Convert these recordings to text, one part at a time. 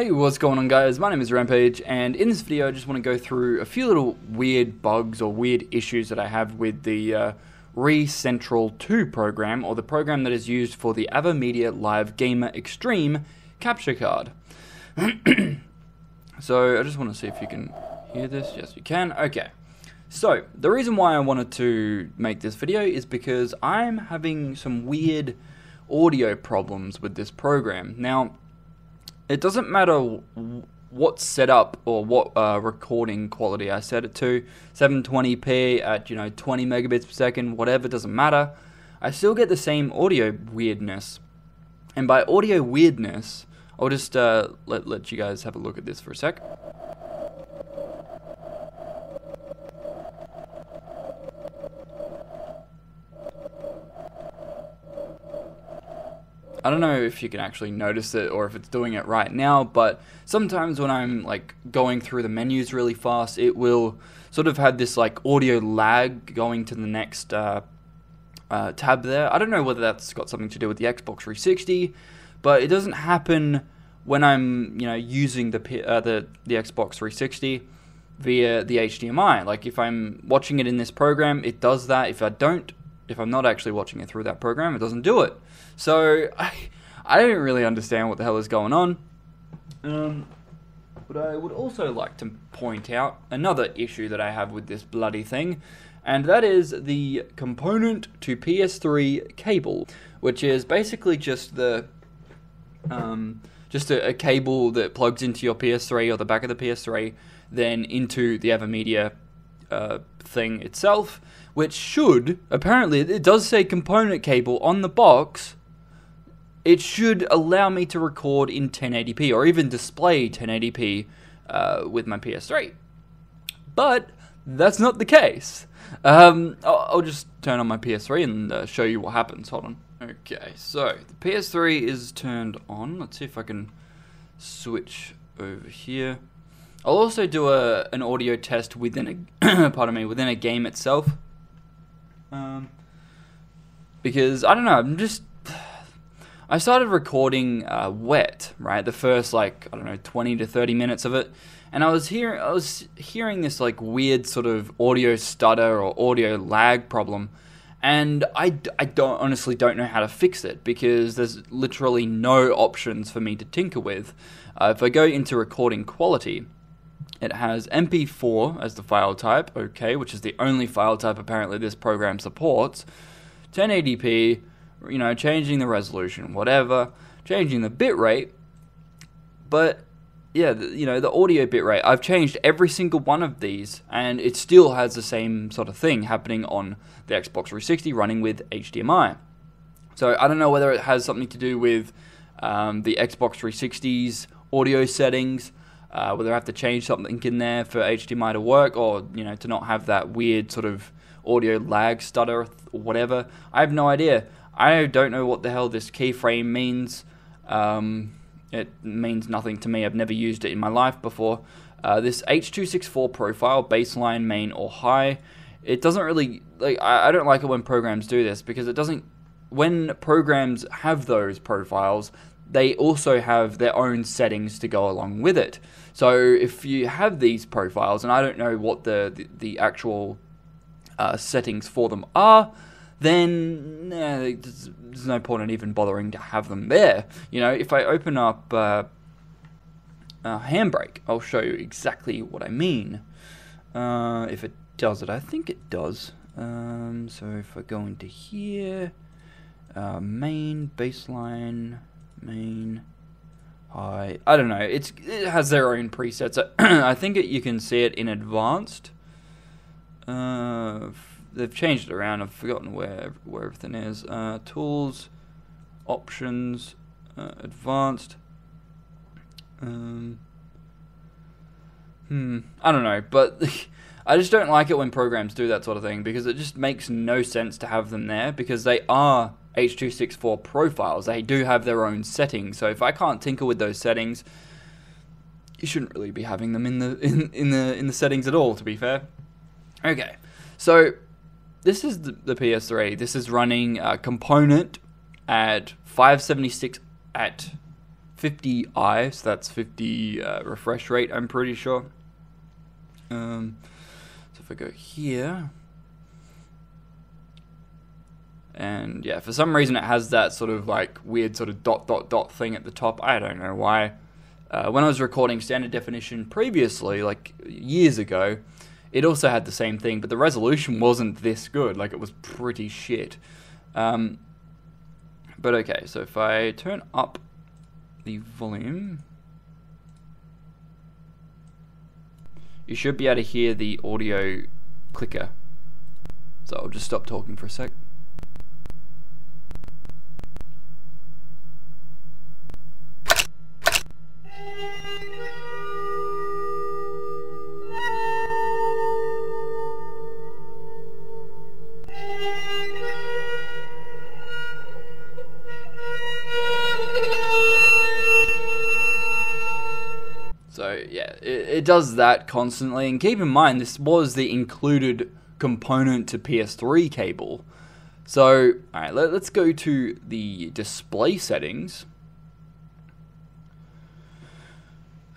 Hey, what's going on guys? My name is Rampage, and in this video I just want to go through a few little weird bugs or weird issues that I have with the ReCentral 2 program, or the program that is used for the Avermedia Live Gamer Extreme capture card. So I just want to see if you can hear this. Yes, you can. Okay. So the reason why I wanted to make this video is because I'm having some weird audio problems with this program. Now, it doesn't matter what setup or what recording quality I set it to, 720p at 20 megabits per second, whatever, doesn't matter. I still get the same audio weirdness. And by audio weirdness, I'll just let you guys have a look at this for a sec. I don't know if you can actually notice it or if it's doing it right now, but sometimes when I'm like going through the menus really fast, it will sort of have this like audio lag going to the next tab there. I don't know whether that's got something to do with the Xbox 360, but it doesn't happen when I'm using the Xbox 360 via the HDMI. Like if I'm watching it in this program, it does that. If I'm not actually watching it through that program, it doesn't do it. So, I don't really understand what the hell is going on. But I would also like to point out another issue that I have with this bloody thing, and that is the component to PS3 cable, which is basically just the a cable that plugs into your PS3 or the back of the PS3, then into the Avermedia thing itself, which should, apparently, it does say component cable on the box. It should allow me to record in 1080p or even display 1080p with my PS3. But that's not the case. I'll just turn on my PS3 and show you what happens. Hold on. Okay, so the PS3 is turned on. Let's see if I can switch over here. I'll also do an audio test within a within a game itself. Because I don't know, I started recording wet, right? The first 20 to 30 minutes of it, and I was hearing this like weird sort of audio stutter or audio lag problem, and I honestly don't know how to fix it because there's literally no options for me to tinker with. If I go into recording quality, it has MP4 as the file type, okay, which is the only file type apparently this program supports. 1080p, changing the resolution, whatever, changing the bitrate. But yeah, the audio bitrate, I've changed every single one of these, and it still has the same sort of thing happening on the Xbox 360 running with HDMI. So I don't know whether it has something to do with the Xbox 360's audio settings, whether I have to change something in there for HDMI to work, or to not have that weird sort of audio lag stutter or whatever. I have no idea. I don't know what the hell this keyframe means. It means nothing to me. I've never used it in my life before. This H.264 profile, baseline, main, or high, it doesn't really, I don't like it when programs do this, because it doesn't, when programs have those profiles, they also have their own settings to go along with it. So if you have these profiles, and I don't know what the actual settings for them are, then there's no point in even bothering to have them there. If I open up Handbrake, I'll show you exactly what I mean. If it does it, I think it does. So if I go into here, main, baseline, main, high, I don't know, it has their own presets. I think you can see it in advanced. They've changed it around. I've forgotten where everything is. Tools, options, advanced. I don't know, but I just don't like it when programs do that sort of thing, because it just makes no sense to have them there, because they are H.264 profiles. They do have their own settings. So if I can't tinker with those settings, you shouldn't really be having them in the settings at all, to be fair. Okay, so this is the PS3. This is running component at 576 at 50i, so that's 50 refresh rate, I'm pretty sure. So if I go here, and yeah, for some reason it has that sort of like weird sort of dot thing at the top. I don't know why. When I was recording standard definition previously, like years ago, it also had the same thing, but the resolution wasn't this good. Like, it was pretty shit. But okay, so if I turn up the volume, you should be able to hear the audio clicker. So I'll just stop talking for a sec. So yeah, it does that constantly, and keep in mind this was the included component to PS3 cable. So alright, let's go to the display settings.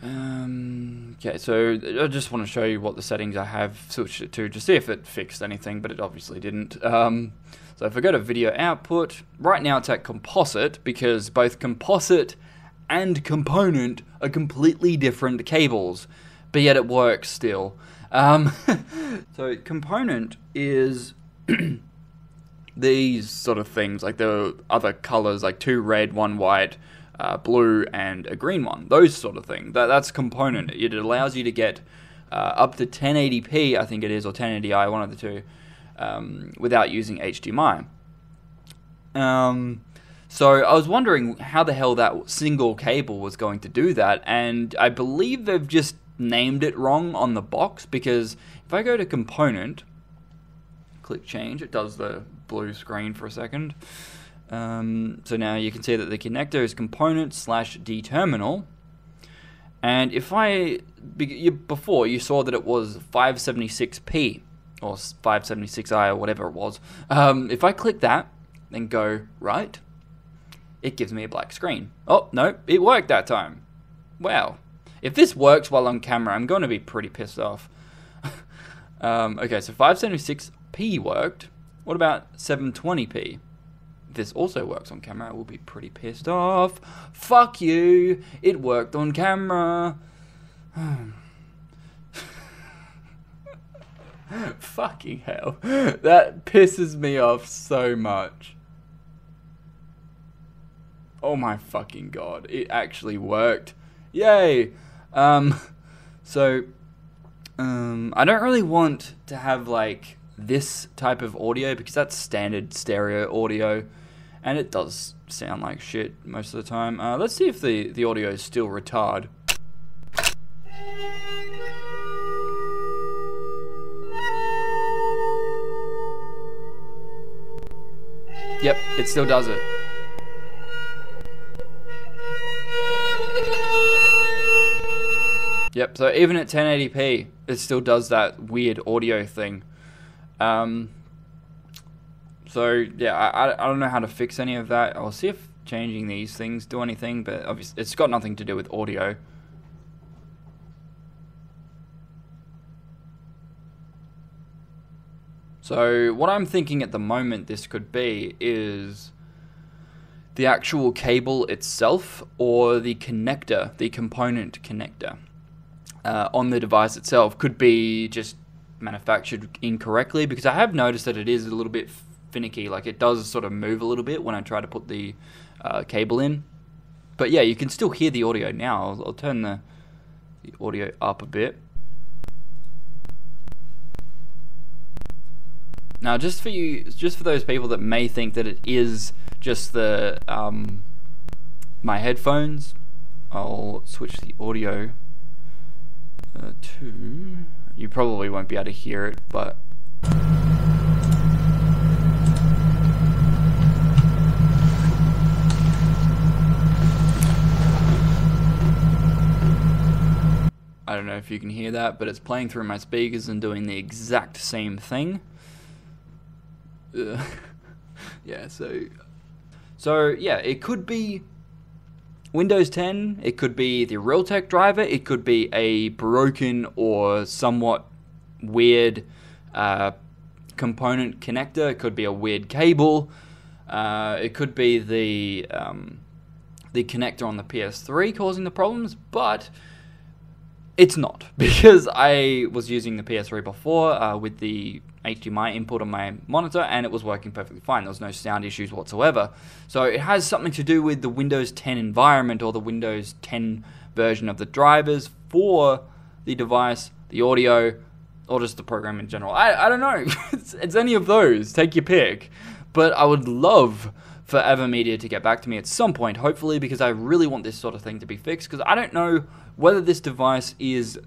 Okay, so I just want to show you what the settings I have switched it to, just see if it fixed anything, but it obviously didn't. So if I go to video output, right now it's at composite, because both composite and component are completely different cables, but yet it works still. So component is these sort of things, like the other colors, like 2 red, 1 white, blue, and a green one. Those sort of thing. That's component. It allows you to get up to 1080p, I think it is, or 1080i, one of the two, without using HDMI. So I was wondering how the hell that single cable was going to do that, and I believe they've just named it wrong on the box, because if I go to component, click change, it does the blue screen for a second. So now you can see that the connector is component/D terminal, and if before you saw that it was 576p or 576i or whatever it was. If I click that, then go right, it gives me a black screen. Oh, no, it worked that time. Wow. If this works while on camera, I'm going to be pretty pissed off. Okay, so 576p worked. What about 720p? If this also works on camera, I will be pretty pissed off. Fuck you. It worked on camera. Fucking hell. That pisses me off so much. Oh my fucking god. It actually worked. Yay. I don't really want to have like this type of audio, because that's standard stereo audio and it does sound like shit most of the time. Let's see if the audio is still retard. Yep, it still does it. Yep, so even at 1080p, it still does that weird audio thing. So yeah, I don't know how to fix any of that. I'll see if changing these things do anything, but obviously it's got nothing to do with audio. So what I'm thinking at the moment this could be is the actual cable itself, or the connector, the component connector on the device itself could be just manufactured incorrectly, because I have noticed that it is a little bit finicky. Like, it does sort of move a little bit when I try to put the cable in. But yeah, you can still hear the audio now. I'll turn the audio up a bit. Now, just for those people that may think that it is just the my headphones, I'll switch the audio to. You probably won't be able to hear it, but I don't know if you can hear that, but it's playing through my speakers and doing the exact same thing. Yeah, so yeah, it could be Windows 10, it could be the Realtek driver, it could be a broken or somewhat weird component connector, it could be a weird cable, it could be the connector on the PS3 causing the problems, but it's not, because I was using the PS3 before with the HDMI input on my monitor, and it was working perfectly fine. There was no sound issues whatsoever. So it has something to do with the Windows 10 environment, or the Windows 10 version of the drivers for the device, the audio, or just the program in general. I don't know. It's any of those. Take your pick. But I would love for Avermedia to get back to me at some point, hopefully, because I really want this sort of thing to be fixed, because I don't know whether this device is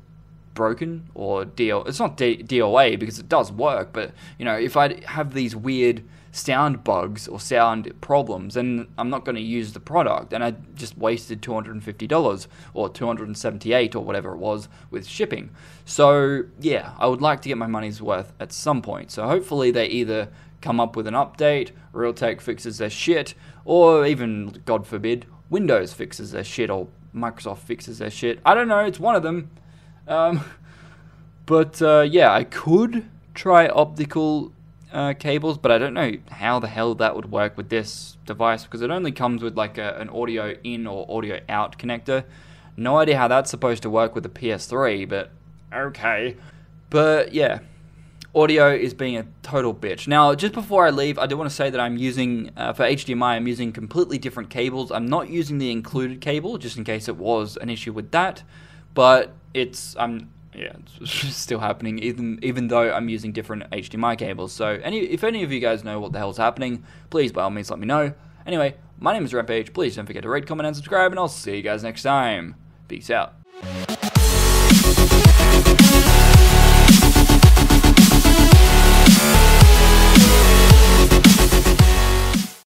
broken or it's not DOA, because it does work, but you know, if I have these weird sound bugs or sound problems, then I'm not going to use the product, and I just wasted $250 or $278 or whatever it was with shipping. So yeah, I would like to get my money's worth at some point. So hopefully they either come up with an update, Realtek fixes their shit, or even, God forbid, Windows fixes their shit, or Microsoft fixes their shit. I don't know, it's one of them. Yeah, I could try optical cables, but I don't know how the hell that would work with this device, because it only comes with like an audio in or audio out connector. No idea how that's supposed to work with the PS3, but okay. But yeah, audio is being a total bitch. Now, just before I leave, I do want to say that I'm using, for HDMI, I'm using completely different cables. I'm not using the included cable, just in case it was an issue with that. But it's still happening, even though I'm using different HDMI cables. So if any of you guys know what the hell's happening, please by all means let me know. Anyway, my name is Rampage. Please don't forget to rate, comment, and subscribe, and I'll see you guys next time. Peace out.